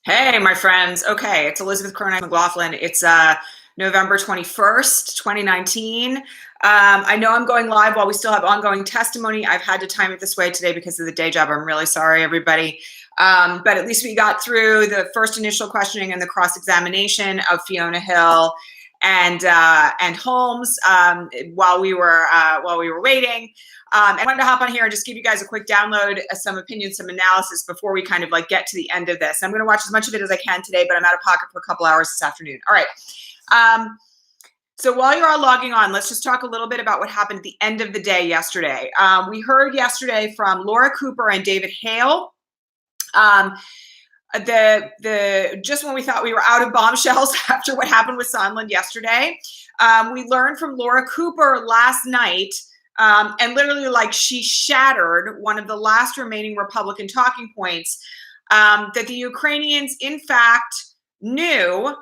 Hey, my friends. Okay, it's Elizabeth Cronin McLaughlin. It's November 21st, 2019. I know I'm going live while we still have ongoing testimony. I've had to time it this way today because of the day job. I'm really sorry, everybody. But at least we got through the first initial questioning and the cross-examination of Fiona Hill and Holmes while we were waiting. I wanted to hop on here and just give you guys a quick download, some opinions, some analysis before we kind of like get to the end of this. I'm going to watch as much of it as I can today, but I'm out of pocket for a couple hours this afternoon. All right. So while you're all logging on, let's just talk a little bit about what happened at the end of the day yesterday. We heard yesterday from Laura Cooper and David Hale. Just when we thought we were out of bombshells after what happened with Sondland yesterday, we learned from Laura Cooper last night. And literally, like, she shattered one of the last remaining Republican talking points, that the Ukrainians, in fact, knew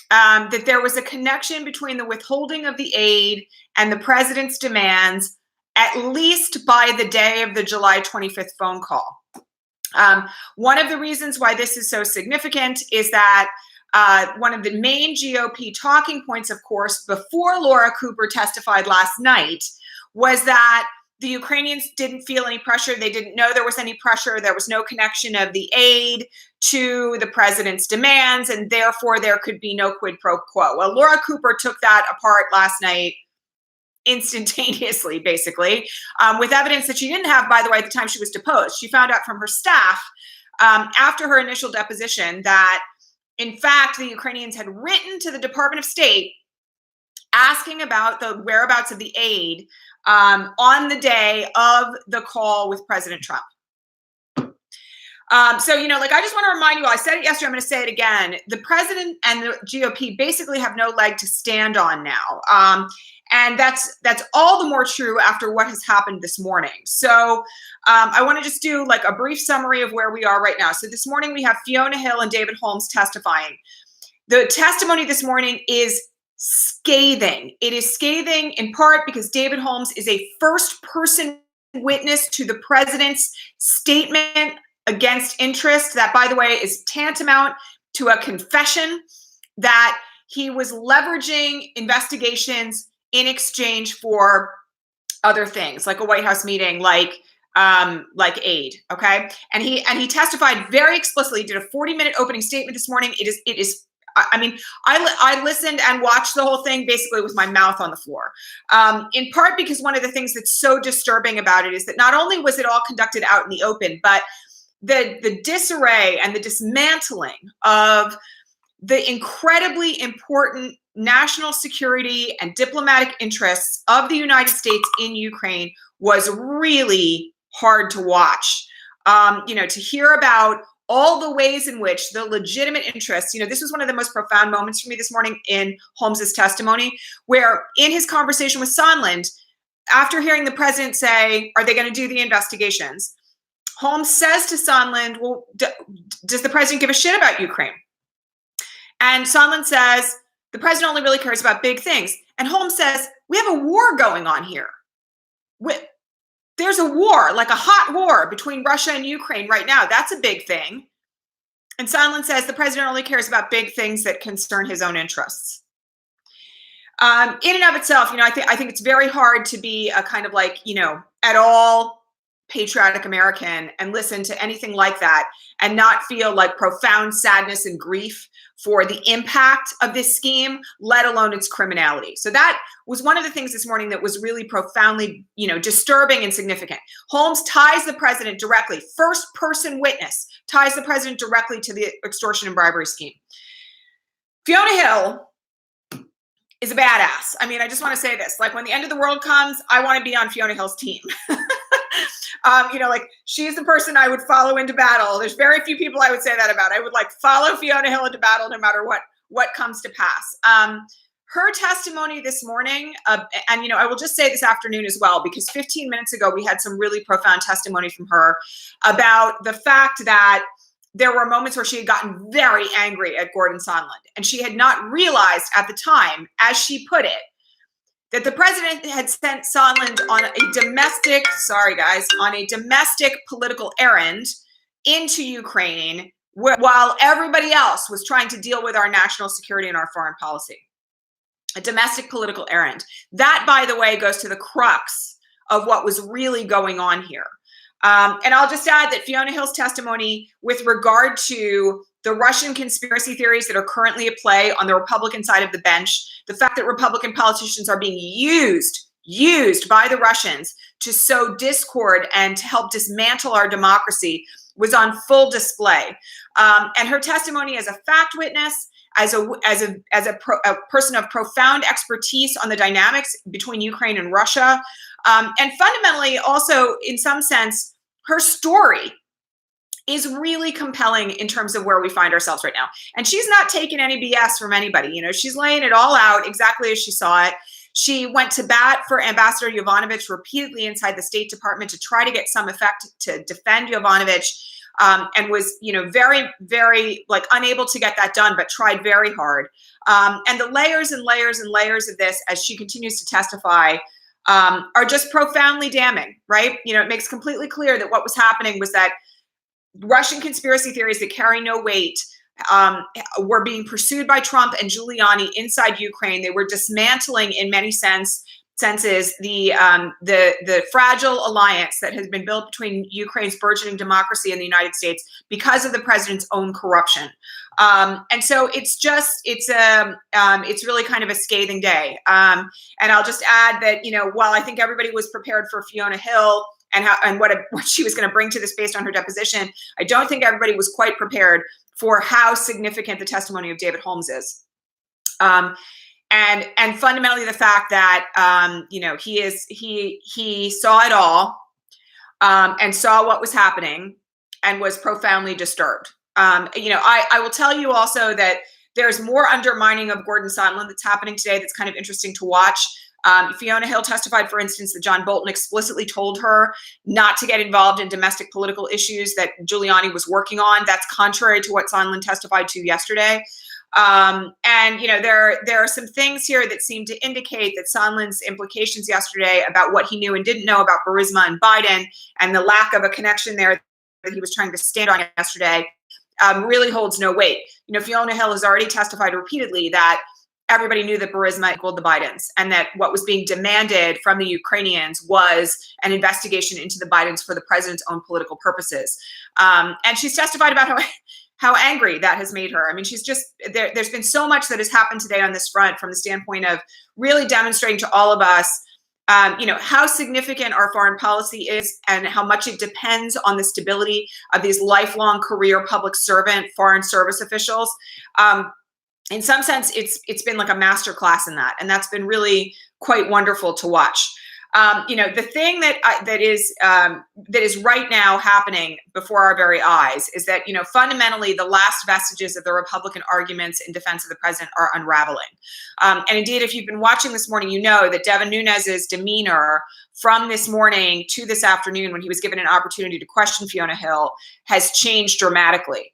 that there was a connection between the withholding of the aid and the president's demands, at least by the day of the July 25th phone call. One of the reasons why this is so significant is that one of the main GOP talking points, of course, before Laura Cooper testified last night, was that the Ukrainians didn't feel any pressure. They didn't know there was any pressure. There was no connection of the aid to the president's demands, and therefore there could be no quid pro quo. Well, Laura Cooper took that apart last night instantaneously, basically, with evidence that she didn't have, by the way, at the time she was deposed. She found out from her staff after her initial deposition that, in fact, the Ukrainians had written to the Department of State asking about the whereabouts of the aid on the day of the call with President Trump. So, I just want to remind you all, I said it yesterday, I'm going to say it again. The president and the GOP basically have no leg to stand on now. And that's all the more true after what has happened this morning. So I want to just do like a brief summary of where we are right now. So this morning we have Fiona Hill and David Holmes testifying. The testimony this morning is scathing. It is scathing in part because David Holmes is a first-person witness to the president's statement against interest. That, by the way, is tantamount to a confession that he was leveraging investigations in exchange for other things, like a White House meeting, like aid. Okay, and he testified very explicitly. He did a 40-minute opening statement this morning. It is. I mean, I listened and watched the whole thing basically with my mouth on the floor, in part because one of the things that's so disturbing about it is that not only was it all conducted out in the open, but the disarray and the dismantling of the incredibly important national security and diplomatic interests of the United States in Ukraine was really hard to watch. To hear about all the ways in which the legitimate interests, this was one of the most profound moments for me this morning in Holmes's testimony, where in his conversation with Sondland, after hearing the president say, are they going to do the investigations? Holmes says to Sondland, well, does the president give a shit about Ukraine? And Sondland says, the president only really cares about big things. And Holmes says, we have a war going on here. There's a war, like a hot war between Russia and Ukraine right now. That's a big thing. And Sondland says the president only cares about big things that concern his own interests. In and of itself, I think it's very hard to be a kind of like, at all patriotic American and listen to anything like that and not feel like profound sadness and grief for the impact of this scheme, let alone its criminality. So that was one of the things this morning that was really profoundly, disturbing and significant. Holmes ties the president directly, first person witness, ties the president directly to the extortion and bribery scheme. Fiona Hill is a badass. I mean, I just want to say this, like when the end of the world comes, I want to be on Fiona Hill's team. She's the person I would follow into battle. There's very few people I would say that about. I would follow Fiona Hill into battle no matter what comes to pass. Her testimony this morning, and I will just say this afternoon as well, because 15 minutes ago we had some really profound testimony from her about the fact that there were moments where she had gotten very angry at Gordon Sondland, and she had not realized at the time, as she put it, that the president had sent Sondland on a domestic political errand into Ukraine while everybody else was trying to deal with our national security and our foreign policy. A domestic political errand. That, by the way, goes to the crux of what was really going on here. And I'll just add that Fiona Hill's testimony with regard to the Russian conspiracy theories that are currently at play on the Republican side of the bench, the fact that Republican politicians are being used by the Russians to sow discord and to help dismantle our democracy was on full display. And her testimony as a fact witness, as a person of profound expertise on the dynamics between Ukraine and Russia, and fundamentally also, in some sense, her story is really compelling in terms of where we find ourselves right now. And she's not taking any BS from anybody. You know, she's laying it all out exactly as she saw it. She went to bat for Ambassador Yovanovitch repeatedly inside the State Department to try to get some effect to defend Yovanovitch, and was, you know, very, very unable to get that done, but tried very hard. And the layers and layers and layers of this, as she continues to testify, are just profoundly damning, right? You know, it makes completely clear that what was happening was that Russian conspiracy theories that carry no weight were being pursued by Trump and Giuliani inside Ukraine. They were dismantling, in many senses, the fragile alliance that has been built between Ukraine's burgeoning democracy and the United States because of the president's own corruption. And so it's really kind of a scathing day. And I'll just add that, you know, while I think everybody was prepared for Fiona Hill and what she was going to bring to this based on her deposition, I don't think everybody was quite prepared for how significant the testimony of David Holmes is. And fundamentally the fact that, you know, he saw it all, and saw what was happening and was profoundly disturbed. You know, I will tell you also that there's more undermining of Gordon Sondland that's happening today that's kind of interesting to watch. Fiona Hill testified, for instance, that John Bolton explicitly told her not to get involved in domestic political issues that Giuliani was working on. That's contrary to what Sondland testified to yesterday. And, you know, there are some things here that seem to indicate that Sondland's implications yesterday about what he knew and didn't know about Burisma and Biden and the lack of a connection there that he was trying to stand on yesterday really holds no weight. You know, Fiona Hill has already testified repeatedly that everybody knew that Burisma equaled the Bidens and that what was being demanded from the Ukrainians was an investigation into the Bidens for the president's own political purposes. And she's testified about how angry that has made her. I mean, she's just, there's been so much that has happened today on this front from the standpoint of really demonstrating to all of us, you know, how significant our foreign policy is and how much it depends on the stability of these lifelong career public servant foreign service officials. In some sense, it's been like a master class in that, and that's been really quite wonderful to watch. You know, the thing that is right now happening before our very eyes is that, you know, fundamentally the last vestiges of the Republican arguments in defense of the president are unraveling. And indeed, if you've been watching this morning, you know that Devin Nunes's demeanor from this morning to this afternoon, when he was given an opportunity to question Fiona Hill, has changed dramatically.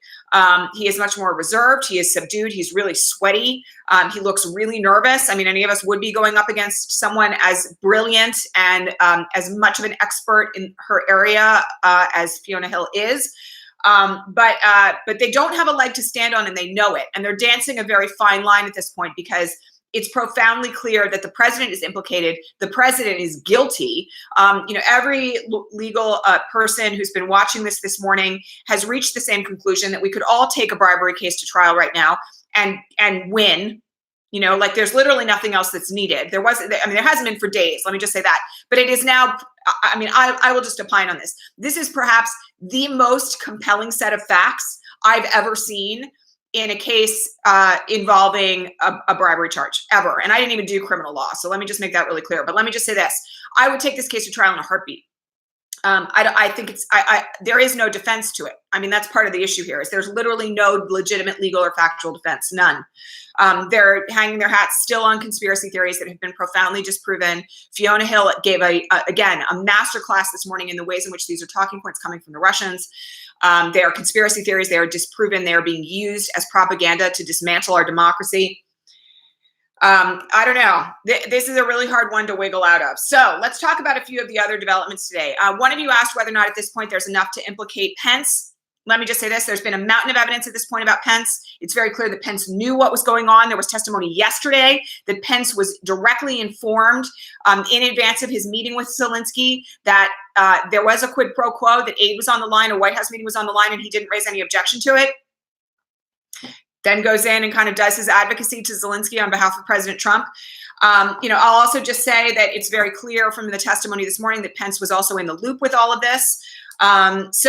He is much more reserved. He is subdued. He's really sweaty. He looks really nervous. I mean, any of us would be going up against someone as brilliant and as much of an expert in her area as Fiona Hill is. But they don't have a leg to stand on, and they know it. And they're dancing a very fine line at this point because it's profoundly clear that the president is implicated. The president is guilty. You know, every legal person who's been watching this morning has reached the same conclusion that we could all take a bribery case to trial right now and win. You know, like there's literally nothing else that's needed. There wasn't, I mean, there hasn't been for days. Let me just say that. But it is now, I mean, I will just opine on this. This is perhaps the most compelling set of facts I've ever seen in a case involving a bribery charge ever. And I didn't even do criminal law. So let me just make that really clear. But let me just say this. I would take this case to trial in a heartbeat. I think there is no defense to it. I mean, that's part of the issue here is there's literally no legitimate legal or factual defense, none. They're hanging their hats still on conspiracy theories that have been profoundly disproven. Fiona Hill gave again, a masterclass this morning in the ways in which these are talking points coming from the Russians. They are conspiracy theories. They are disproven. They are being used as propaganda to dismantle our democracy. I don't know. This is a really hard one to wiggle out of. So let's talk about a few of the other developments today. One of you asked whether or not at this point there's enough to implicate Pence let me just say this. There's been a mountain of evidence at this point about Pence. It's very clear that Pence knew what was going on. There was testimony yesterday that Pence was directly informed in advance of his meeting with Zelensky that there was a quid pro quo, that aid was on the line, a White House meeting was on the line, and he didn't raise any objection to it. Then goes in and kind of does his advocacy to Zelensky on behalf of President Trump. I'll also just say that it's very clear from the testimony this morning that Pence was also in the loop with all of this. Yes,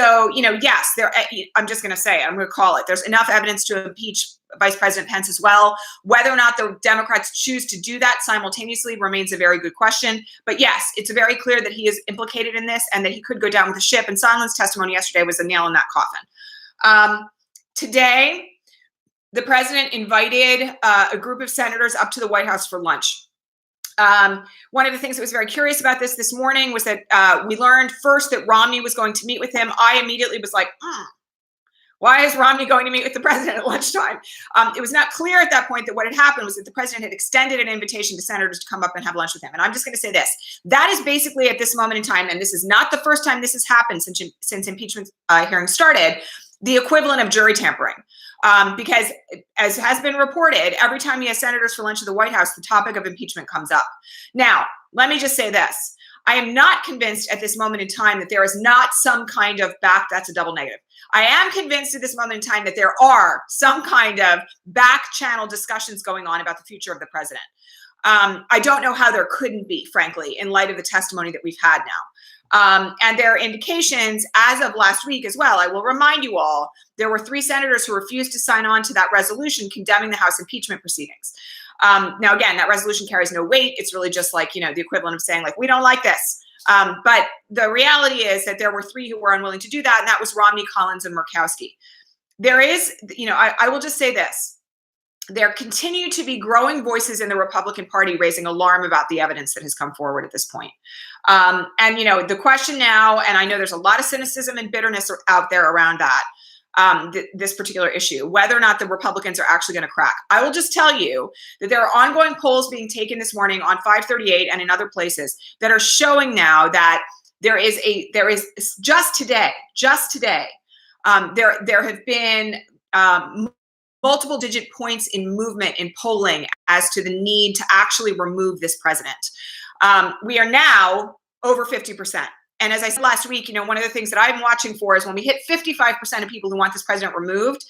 I'm just going to say, I'm going to call it. There's enough evidence to impeach Vice President Pence as well. Whether or not the Democrats choose to do that simultaneously remains a very good question. But yes, it's very clear that he is implicated in this and that he could go down with the ship. And Sondland's testimony yesterday was a nail in that coffin. Today, the president invited a group of senators up to the White House for lunch. One of the things that was very curious about this morning was that we learned first that Romney was going to meet with him. I immediately was like, why is Romney going to meet with the president at lunchtime? It was not clear at that point that what had happened was that the president had extended an invitation to senators to come up and have lunch with him. And I'm just going to say this. That is basically at this moment in time, and this is not the first time this has happened since impeachment hearings started, the equivalent of jury tampering. Because as has been reported, every time he has senators for lunch at the White House, the topic of impeachment comes up. Now, let me just say this. I am not convinced at this moment in time that there is not some kind of that's a double negative. I am convinced at this moment in time that there are some kind of back channel discussions going on about the future of the president. I don't know how there couldn't be, frankly, in light of the testimony that we've had now. And there are indications as of last week as well. I will remind you all, there were 3 senators who refused to sign on to that resolution condemning the House impeachment proceedings. Now, again, that resolution carries no weight. It's really just like, the equivalent of saying, like, we don't like this. But the reality is that there were 3 who were unwilling to do that, and that was Romney, Collins, and Murkowski. There is, I will just say this. There continue to be growing voices in the Republican Party raising alarm about the evidence that has come forward at this point. The question now, and I know there's a lot of cynicism and bitterness out there around that, this particular issue, whether or not the Republicans are actually going to crack. I will just tell you that there are ongoing polls being taken this morning on 538 and in other places that are showing now that there is just today, there have been multiple digit points in movement in polling as to the need to actually remove this president. We are now over 50%. And as I said last week, one of the things that I'm watching for is when we hit 55% of people who want this president removed,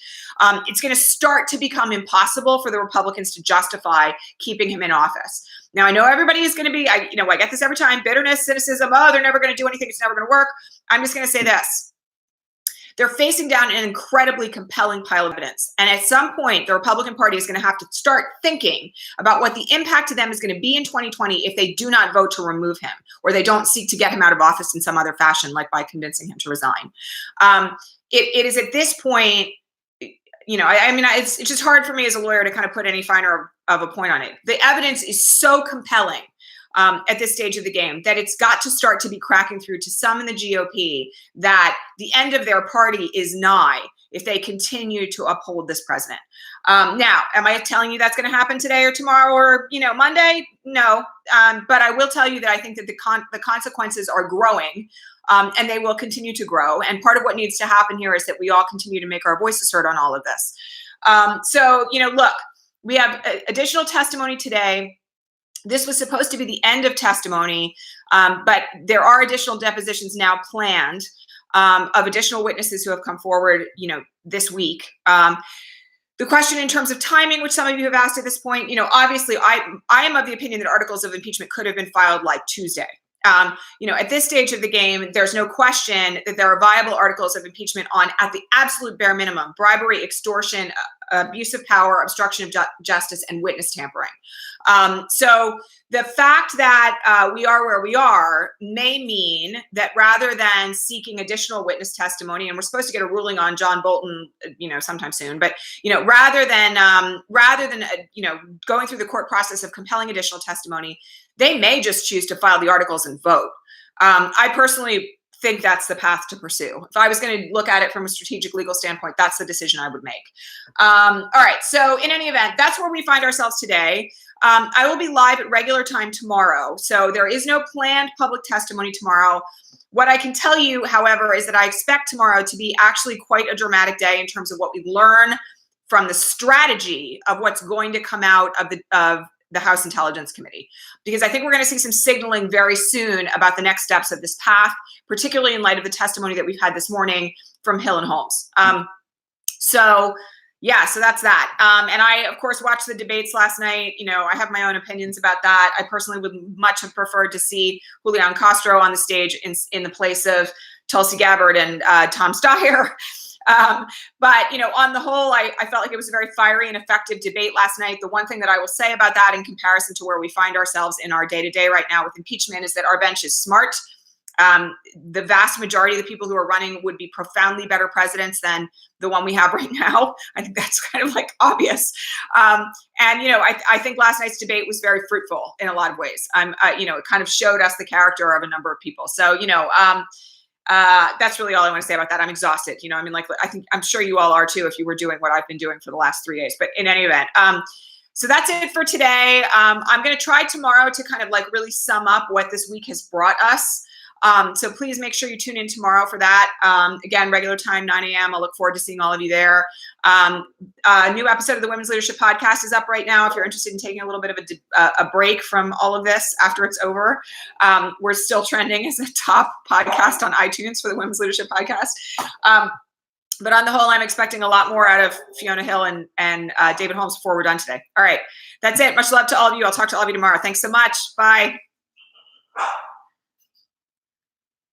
it's going to start to become impossible for the Republicans to justify keeping him in office. Now, I know everybody is going to be, I get this every time, bitterness, cynicism, they're never going to do anything, it's never going to work. I'm just going to say this. They're facing down an incredibly compelling pile of evidence. And at some point, the Republican Party is going to have to start thinking about what the impact to them is going to be in 2020 if they do not vote to remove him or they don't seek to get him out of office in some other fashion, like by convincing him to resign. It is at this point, it's just hard for me as a lawyer to kind of put any finer of a point on it. The evidence is so compelling at this stage of the game that it's got to start to be cracking through to some in the GOP that the end of their party is nigh if they continue to uphold this president. Now, am I telling you that's going to happen today or tomorrow or, Monday? No. But I will tell you that I think that the consequences are growing and they will continue to grow. And part of what needs to happen here is that we all continue to make our voices heard on all of this. Look, we have additional testimony today. This was supposed to be the end of testimony, but there are additional depositions now planned of additional witnesses who have come forward, this week. The question in terms of timing, which some of you have asked at this point, obviously I am of the opinion that articles of impeachment could have been filed like Tuesday. At this stage of the game, there's no question that there are viable articles of impeachment on, at the absolute bare minimum, bribery, extortion, abuse of power, obstruction of justice, and witness tampering. So the fact that we are where we are may mean that rather than seeking additional witness testimony, and we're supposed to get a ruling on John Bolton, sometime soon, but rather than going through the court process of compelling additional testimony, they may just choose to file the articles and vote. I personally think that's the path to pursue. If I was going to look at it from a strategic legal standpoint, that's the decision I would make. All right. So in any event, that's where we find ourselves today. I will be live at regular time tomorrow. So there is no planned public testimony tomorrow. What I can tell you, however, is that I expect tomorrow to be actually quite a dramatic day in terms of what we learn from the strategy of what's going to come out of the House Intelligence Committee, because I think we're going to see some signaling very soon about the next steps of this path, particularly in light of the testimony that we've had this morning from Hill and Holmes. So that's that. And I, of course, watched the debates last night. You know, I have my own opinions about that. I personally would much have preferred to see Julian Castro on the stage in the place of Tulsi Gabbard and Tom Steyer. But, you know, on the whole, I felt like it was a very fiery and effective debate last night. The one thing that I will say about that in comparison to where we find ourselves in our day-to-day right now with impeachment is that our bench is smart. The vast majority of the people who are running would be profoundly better presidents than the one we have right now. I think that's kind of like obvious. And, you know, I think last night's debate was very fruitful in a lot of ways. You know, it kind of showed us the character of a number of people. So, you know, that's really all I want to say about that. I'm exhausted. You know, I mean, like, I'm sure you all are too, if you were doing what I've been doing for the last 3 days, but in any event, so that's it for today. I'm going to try tomorrow to kind of like really sum up what this week has brought us. So please make sure you tune in tomorrow for that. Again, regular time, 9 a.m. I'll look forward to seeing all of you there. A new episode of the Women's Leadership Podcast is up right now. If you're interested in taking a little bit of a break from all of this after it's over, we're still trending as a top podcast on iTunes for the Women's Leadership Podcast. But on the whole, I'm expecting a lot more out of Fiona Hill and David Holmes before we're done today. All right, that's it. Much love to all of you. I'll talk to all of you tomorrow. Thanks so much. Bye.